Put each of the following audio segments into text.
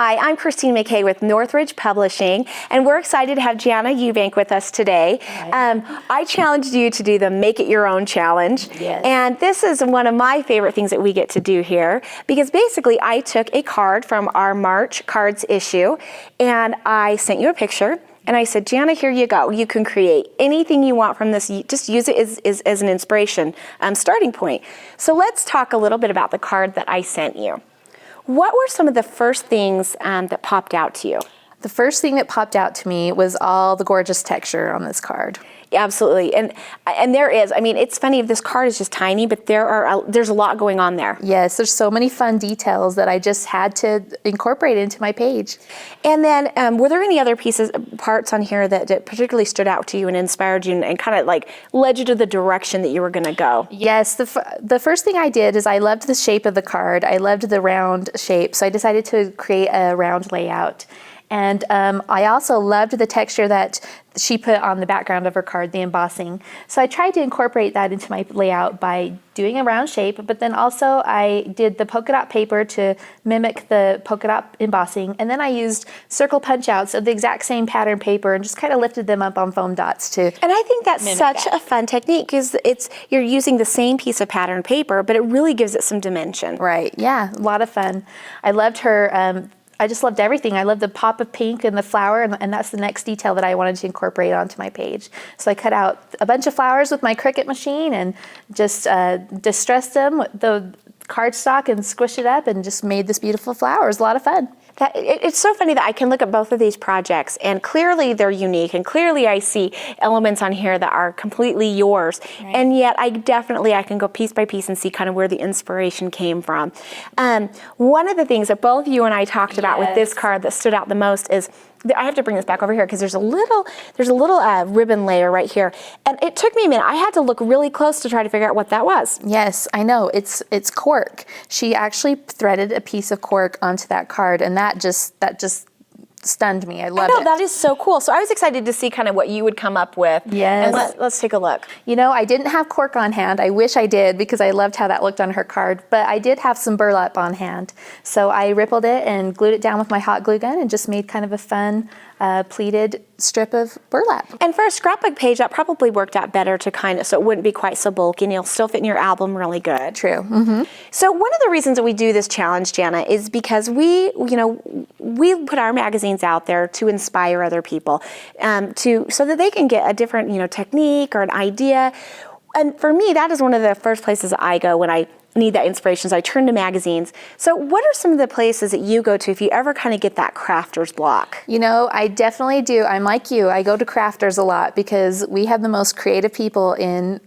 Hi, I'm Christine McKay with Northridge Publishing, and we're excited to have Jana Eubank with us today. I challenged you to do the Make It Your Own challenge, Yes. and this is one of my favorite things that we get to do here, because basically I took a card from our March cards issue, and I sent you a picture, and I said, Jana, here you go. You can create anything you want from this. You just use it as an inspiration starting point. So let's talk a little bit about the card that I sent you. What were some of the first things that popped out to you? The first thing that popped out to me was all the gorgeous texture on this card. Yeah, absolutely, and there is. I mean, it's funny. This card is just tiny, but there's a lot going on there. Yes, there's so many fun details that I just had to incorporate into my page. And then, were there any other parts on here that particularly stood out to you and inspired you and kind of like led you to the direction that you were going to go? Yes, the first thing I did is I loved the shape of the card. I loved the round shape, so I decided to create a round layout. And I also loved the texture that she put on the background of her card, the embossing. So I tried to incorporate that into my layout by doing a round shape, but then also I did the polka dot paper to mimic the polka dot embossing, and then I used circle punch outs of the exact same pattern paper and just kind of lifted them up on foam dots to And I think that's such a fun technique, because you're using the same piece of pattern paper, but it really gives it some dimension. Right, yeah, a lot of fun. I loved her I just loved everything. I loved the pop of pink and the flower, and that's the next detail that I wanted to incorporate onto my page. So I cut out a bunch of flowers with my Cricut machine and just distressed them with the cardstock and squished it up and just made this beautiful flower. It was a lot of fun. It's so funny that I can look at both of these projects and clearly they're unique, and clearly I see elements on here that are completely yours. Right. And yet I can go piece by piece and see kind of where the inspiration came from. One of the things that both you and I talked about with this card that stood out the most is, I have to bring this back over here because there's a little ribbon layer right here, and it took me a minute. I had to look really close to try to figure out what that was. Yes, I know. It's cork. She actually threaded a piece of cork onto that card, and that just stunned me. I love it. That is so cool. So I was excited to see kind of what you would come up with. Yes. And let's take a look. You know, I didn't have cork on hand. I wish I did, because I loved how that looked on her card, but I did have some burlap on hand. So I rippled it and glued it down with my hot glue gun and just made kind of a fun pleated strip of burlap. And for a scrapbook page, that probably worked out better so it wouldn't be quite so bulky, and you'll still fit in your album really good. True. Mm-hmm. So one of the reasons that we do this challenge, Jana, is because we put our magazines out there to inspire other people, so that they can get a different, technique or an idea. And for me, that is one of the first places I go when I need that inspiration. So I turn to magazines. So what are some of the places that you go to if you ever kind of get that crafter's block? You know, I definitely do. I'm like you. I go to crafters a lot because we have the most creative people in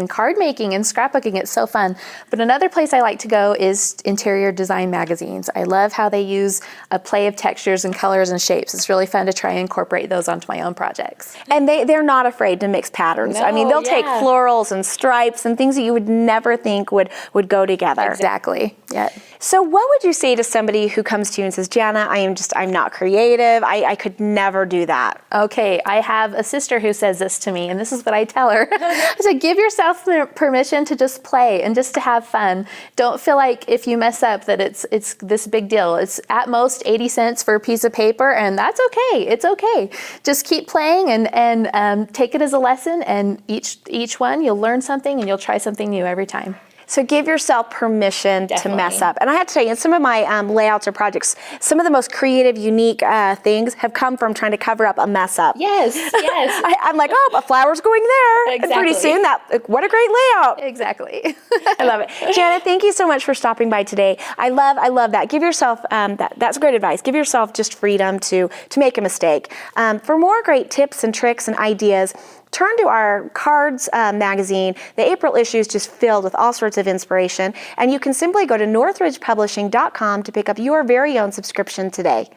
card making and scrapbooking. It's so fun. But another place I like to go is interior design magazines. I love how they use a play of textures and colors and shapes. It's really fun to try and incorporate those onto my own projects. And they're not afraid to mix patterns. No, I mean, they'll take florals and stripes and things that you would never think would go together. Exactly. Yeah. So what would you say to somebody who comes to you and says, Jana, I'm not creative. I could never do that. Okay, I have a sister who says this to me, and this is what I tell her. I said, give yourself permission to just play and just to have fun. Don't feel like if you mess up that it's this big deal. It's at most 80 cents for a piece of paper, and that's okay. It's okay. Just keep playing and take it as a lesson, and each one you'll learn something and you'll try something new every time. So give yourself permission to mess up. And I have to tell you, in some of my layouts or projects, some of the most creative, unique things have come from trying to cover up a mess up. Yes, yes. I'm like, oh, a flower's going there. Exactly. And pretty soon, what a great layout. Exactly. I love it. Jana, thank you so much for stopping by today. I love that. Give yourself, that's great advice. Give yourself just freedom to make a mistake. For more great tips and tricks and ideas, turn to our Cards magazine. The April issue is just filled with all sorts of inspiration, and you can simply go to northridgepublishing.com to pick up your very own subscription today.